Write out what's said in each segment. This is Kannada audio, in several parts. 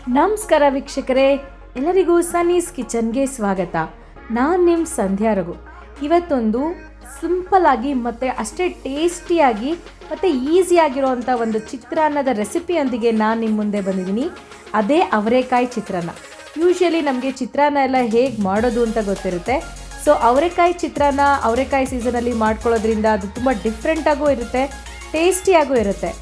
ನಮಸ್ಕಾರ ವೀಕ್ಷಕರೇ, ಎಲ್ಲರಿಗೂ ಸನ್ನೀಸ್ ಕಿಚನ್ಗೆ ಸ್ವಾಗತ. ನಾನು ನಿಮ್ಮ ಸಂಧ್ಯಾ ರಘು. ಇವತ್ತೊಂದು ಸಿಂಪಲ್ ಆಗಿ ಮತ್ತು ಅಷ್ಟೇ ಟೇಸ್ಟಿಯಾಗಿ ಮತ್ತು ಈಸಿಯಾಗಿರೋವಂಥ ಒಂದು ಚಿತ್ರಾನ್ನದ ರೆಸಿಪಿಯೊಂದಿಗೆ ನಾನು ನಿಮ್ಮ ಮುಂದೆ ಬಂದಿದ್ದೀನಿ. ಅದೇ ಅವರೆಕಾಯಿ ಚಿತ್ರಾನ್ನ. ಯೂಶ್ವಲಿ ನಮಗೆ ಚಿತ್ರಾನ್ನ ಎಲ್ಲ ಹೇಗೆ ಮಾಡೋದು ಅಂತ ಗೊತ್ತಿರುತ್ತೆ. ಸೊ ಅವರೆಕಾಯಿ ಚಿತ್ರಾನ್ನ ಅವರೆಕಾಯಿ ಸೀಸನಲ್ಲಿ ಮಾಡ್ಕೊಳ್ಳೋದ್ರಿಂದ ಅದು ತುಂಬ ಡಿಫ್ರೆಂಟಾಗೂ ಇರುತ್ತೆ, ಟೇಸ್ಟಿಯಾಗೂ ಇರುತ್ತೆ.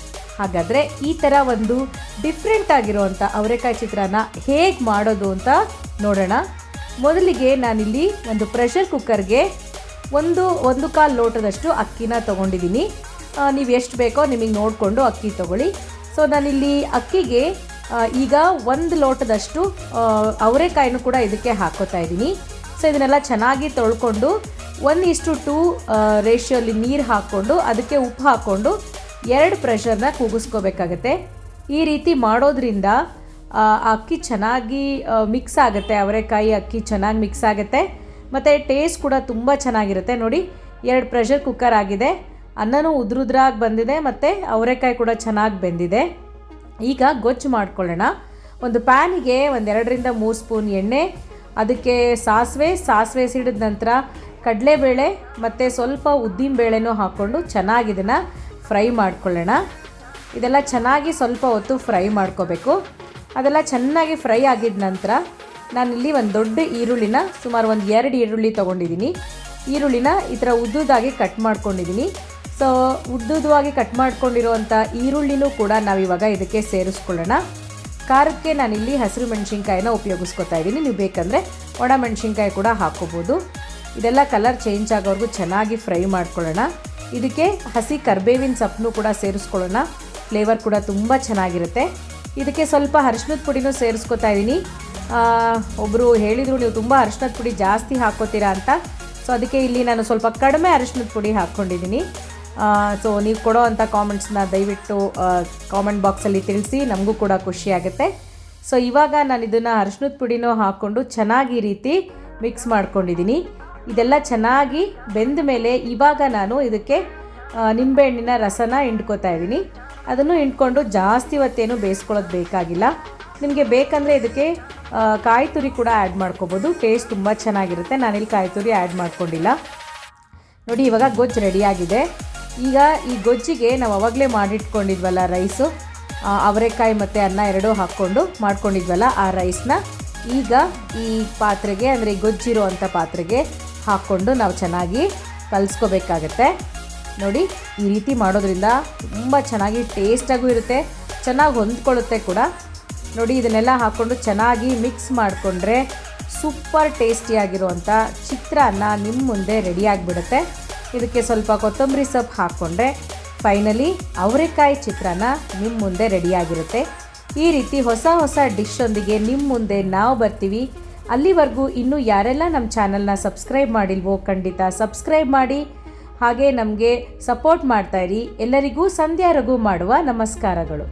ಹಾಗಾದರೆ ಈ ಥರ ಒಂದು ಡಿಫ್ರೆಂಟ್ ಆಗಿರೋವಂಥ ಅವರೆಕಾಯಿ ಚಿತ್ರಾನ್ನ ಹೇಗೆ ಮಾಡೋದು ಅಂತ ನೋಡೋಣ. ಮೊದಲಿಗೆ ನಾನಿಲ್ಲಿ ಒಂದು ಪ್ರೆಷರ್ ಕುಕ್ಕರ್ಗೆ ಒಂದು ಕಾಲು ಲೋಟದಷ್ಟು ಅಕ್ಕಿನ ತೊಗೊಂಡಿದ್ದೀನಿ. ನೀವು ಎಷ್ಟು ಬೇಕೋ ನಿಮಗೆ ನೋಡಿಕೊಂಡು ಅಕ್ಕಿ ತೊಗೊಳ್ಳಿ. ಸೊ ನಾನಿಲ್ಲಿ ಅಕ್ಕಿಗೆ ಈಗ 1 ಲೋಟದಷ್ಟು ಅವರೆಕಾಯಿನೂ ಕೂಡ ಇದಕ್ಕೆ ಹಾಕೋತಾ ಇದ್ದೀನಿ. ಸೊ ಇದನ್ನೆಲ್ಲ ಚೆನ್ನಾಗಿ ತೊಳ್ಕೊಂಡು 1:2 ರೇಷಿಯೋಲಿ ನೀರು ಹಾಕ್ಕೊಂಡು ಅದಕ್ಕೆ ಉಪ್ಪು ಹಾಕ್ಕೊಂಡು 2 ಪ್ರೆಷರ್ನ ಕೂಗಿಸ್ಕೋಬೇಕಾಗತ್ತೆ. ಈ ರೀತಿ ಮಾಡೋದ್ರಿಂದ ಅಕ್ಕಿ ಚೆನ್ನಾಗಿ ಮಿಕ್ಸ್ ಆಗುತ್ತೆ, ಅವರೆಕಾಯಿ ಅಕ್ಕಿ ಚೆನ್ನಾಗಿ ಮಿಕ್ಸ್ ಆಗುತ್ತೆ ಮತ್ತು ಟೇಸ್ಟ್ ಕೂಡ ತುಂಬ ಚೆನ್ನಾಗಿರುತ್ತೆ. ನೋಡಿ, 2 ಪ್ರೆಷರ್ ಕುಕ್ಕರ್ ಆಗಿದೆ, ಅನ್ನನೂ ಉದ್ರುದ್ರಾಗಿ ಬಂದಿದೆ ಮತ್ತು ಅವರೆಕಾಯಿ ಕೂಡ ಚೆನ್ನಾಗಿ ಬೆಂದಿದೆ. ಈಗ ಗೊಜ್ಜು ಮಾಡ್ಕೊಳ್ಳೋಣ. ಒಂದು ಪ್ಯಾನಿಗೆ 2-3 ಸ್ಪೂನ್ ಎಣ್ಣೆ, ಅದಕ್ಕೆ ಸಾಸಿವೆ ಸಿಡಿದ ನಂತರ ಕಡಲೆಬೇಳೆ ಮತ್ತು ಸ್ವಲ್ಪ ಉದ್ದಿನಬೇಳೆನೂ ಹಾಕ್ಕೊಂಡು ಚೆನ್ನಾಗಿ ಇದನ್ನು ಫ್ರೈ ಮಾಡ್ಕೊಳ್ಳೋಣ. ಇದೆಲ್ಲ ಚೆನ್ನಾಗಿ ಸ್ವಲ್ಪ ಹೊತ್ತು ಫ್ರೈ ಮಾಡ್ಕೋಬೇಕು. ಅದೆಲ್ಲ ಚೆನ್ನಾಗಿ ಫ್ರೈ ಆಗಿದ ನಂತರ ನಾನಿಲ್ಲಿ ಒಂದು ದೊಡ್ಡ ಈರುಳ್ಳಿನ ಸುಮಾರು 2 ಈರುಳ್ಳಿ ತೊಗೊಂಡಿದ್ದೀನಿ. ಈರುಳ್ಳಿನ ಈ ಥರ ಉದ್ದುದಾಗಿ ಕಟ್ ಮಾಡ್ಕೊಂಡಿದ್ದೀನಿ. ಸೊ ಉದ್ದುದಾಗಿ ಕಟ್ ಮಾಡ್ಕೊಂಡಿರೋವಂಥ ಈರುಳ್ಳಿನೂ ಕೂಡ ನಾವಿವಾಗ ಇದಕ್ಕೆ ಸೇರಿಸ್ಕೊಳ್ಳೋಣ. ಖಾರಕ್ಕೆ ನಾನಿಲ್ಲಿ ಹಸಿರು ಮೆಣಸಿನ್ಕಾಯಿನ ಉಪಯೋಗಿಸ್ಕೊತಾ ಇದ್ದೀನಿ. ನೀವು ಬೇಕಂದರೆ ಒಣ ಮೆಣಸಿನ್ಕಾಯಿ ಕೂಡ ಹಾಕ್ಕೋಬೋದು. ಇದೆಲ್ಲ ಕಲರ್ ಚೇಂಜ್ ಆಗೋವರೆಗೂ ಚೆನ್ನಾಗಿ ಫ್ರೈ ಮಾಡ್ಕೊಳ್ಳೋಣ. ಇದಕ್ಕೆ ಹಸಿ ಕರಿಬೇವಿನ ಸೊಪ್ಪನ್ನು ಕೂಡ ಸೇರಿಸ್ಕೊಳ್ಳೋಣ. ಫ್ಲೇವರ್ ಕೂಡ ತುಂಬ ಚೆನ್ನಾಗಿರುತ್ತೆ. ಇದಕ್ಕೆ ಸ್ವಲ್ಪ ಅರಿಶಿನದ ಪುಡಿನೂ ಸೇರಿಸ್ಕೊತಾ ಇದ್ದೀನಿ. ಒಬ್ಬರು ಹೇಳಿದರು ನೀವು ತುಂಬ ಅರಿಶಿನದ ಪುಡಿ ಜಾಸ್ತಿ ಹಾಕ್ಕೋತೀರಾ ಅಂತ. ಸೊ ಅದಕ್ಕೆ ಇಲ್ಲಿ ನಾನು ಸ್ವಲ್ಪ ಕಡಿಮೆ ಅರಿಶಿನದ ಪುಡಿ ಹಾಕ್ಕೊಂಡಿದ್ದೀನಿ. ಸೊ ನೀವು ಕೊಡೋ ಅಂಥ ಕಾಮೆಂಟ್ಸ್ನ ದಯವಿಟ್ಟು ಕಾಮೆಂಟ್ ಬಾಕ್ಸಲ್ಲಿ ತಿಳಿಸಿ, ನಮಗೂ ಕೂಡ ಖುಷಿಯಾಗುತ್ತೆ. ಸೊ ಇವಾಗ ನಾನು ಇದನ್ನು ಅರಿಶಿನದ ಪುಡಿನೂ ಹಾಕ್ಕೊಂಡು ಚೆನ್ನಾಗಿ ಈ ರೀತಿ ಮಿಕ್ಸ್ ಮಾಡ್ಕೊಂಡಿದ್ದೀನಿ. ಇದೆಲ್ಲ ಚೆನ್ನಾಗಿ ಬೆಂದ ಮೇಲೆ ಇವಾಗ ನಾನು ಇದಕ್ಕೆ ನಿಂಬೆಹಣ್ಣಿನ ರಸನ ಹಿಂಡ್ಕೋತಾ ಇದ್ದೀನಿ. ಅದನ್ನು ಹಿಂಡ್ಕೊಂಡು ಜಾಸ್ತಿ ಹೊತ್ತೇನು ಬೇಯಿಸ್ಕೊಳ್ಳೋದು ಬೇಕಾಗಿಲ್ಲ. ನಿಮಗೆ ಬೇಕಂದರೆ ಇದಕ್ಕೆ ಕಾಯಿ ತುರಿ ಕೂಡ ಆ್ಯಡ್ ಮಾಡ್ಕೋಬೋದು, ಟೇಸ್ಟ್ ತುಂಬ ಚೆನ್ನಾಗಿರುತ್ತೆ. ನಾನಿಲ್ಲಿ ಕಾಯಿ ತುರಿ ಆ್ಯಡ್ ಮಾಡ್ಕೊಂಡಿಲ್ಲ. ನೋಡಿ, ಇವಾಗ ಗೊಜ್ಜು ರೆಡಿಯಾಗಿದೆ. ಈಗ ಈ ಗೊಜ್ಜಿಗೆ ನಾವು ಅವಾಗಲೇ ಮಾಡಿಟ್ಕೊಂಡಿದ್ವಲ್ಲ ರೈಸು, ಅವರೆಕಾಯಿ ಮತ್ತು ಅನ್ನ ಎರಡೂ ಹಾಕ್ಕೊಂಡು ಮಾಡ್ಕೊಂಡಿದ್ವಲ್ಲ ಆ ರೈಸ್ನ ಈಗ ಈ ಪಾತ್ರೆಗೆ, ಅಂದರೆ ಈ ಗೊಜ್ಜಿರೋ ಅಂಥ ಪಾತ್ರೆಗೆ ಹಾಕ್ಕೊಂಡು ನಾವು ಚೆನ್ನಾಗಿ ಕಲಿಸ್ಕೋಬೇಕಾಗತ್ತೆ. ನೋಡಿ, ಈ ರೀತಿ ಮಾಡೋದ್ರಿಂದ ತುಂಬ ಚೆನ್ನಾಗಿ ಟೇಸ್ಟಾಗೂ ಇರುತ್ತೆ, ಚೆನ್ನಾಗಿ ಹೊಂದ್ಕೊಳ್ಳುತ್ತೆ ಕೂಡ. ನೋಡಿ, ಇದನ್ನೆಲ್ಲ ಹಾಕ್ಕೊಂಡು ಚೆನ್ನಾಗಿ ಮಿಕ್ಸ್ ಮಾಡಿಕೊಂಡ್ರೆ ಸೂಪರ್ ಟೇಸ್ಟಿಯಾಗಿರುವಂಥ ಚಿತ್ರಾನ್ನ ನಿಮ್ಮ ಮುಂದೆ ರೆಡಿಯಾಗಿಬಿಡುತ್ತೆ. ಇದಕ್ಕೆ ಸ್ವಲ್ಪ ಕೊತ್ತಂಬರಿ ಸೊಪ್ಪು ಹಾಕ್ಕೊಂಡ್ರೆ ಫೈನಲಿ ಅವರೆಕಾಯಿ ಚಿತ್ರಾನ್ನ ನಿಮ್ಮ ಮುಂದೆ ರೆಡಿಯಾಗಿರುತ್ತೆ. ಈ ರೀತಿ ಹೊಸ ಡಿಶೊಂದಿಗೆ ನಿಮ್ಮ ಮುಂದೆ ನಾವು ಬರ್ತೀವಿ. ಅಲ್ಲಿವರೆಗೂ ಇನ್ನೂ ಯಾರೆಲ್ಲ ನಮ್ಮ ಚಾನಲ್ನ ಸಬ್ಸ್ಕ್ರೈಬ್ ಮಾಡಿಲ್ವೋ ಖಂಡಿತ ಸಬ್ಸ್ಕ್ರೈಬ್ ಮಾಡಿ, ಹಾಗೆ ನಮಗೆ ಸಪೋರ್ಟ್ ಮಾಡ್ತಾಯಿರಿ. ಎಲ್ಲರಿಗೂ ಸಂಧ್ಯಾ ರಘು ಮಾಡುವ ನಮಸ್ಕಾರಗಳು.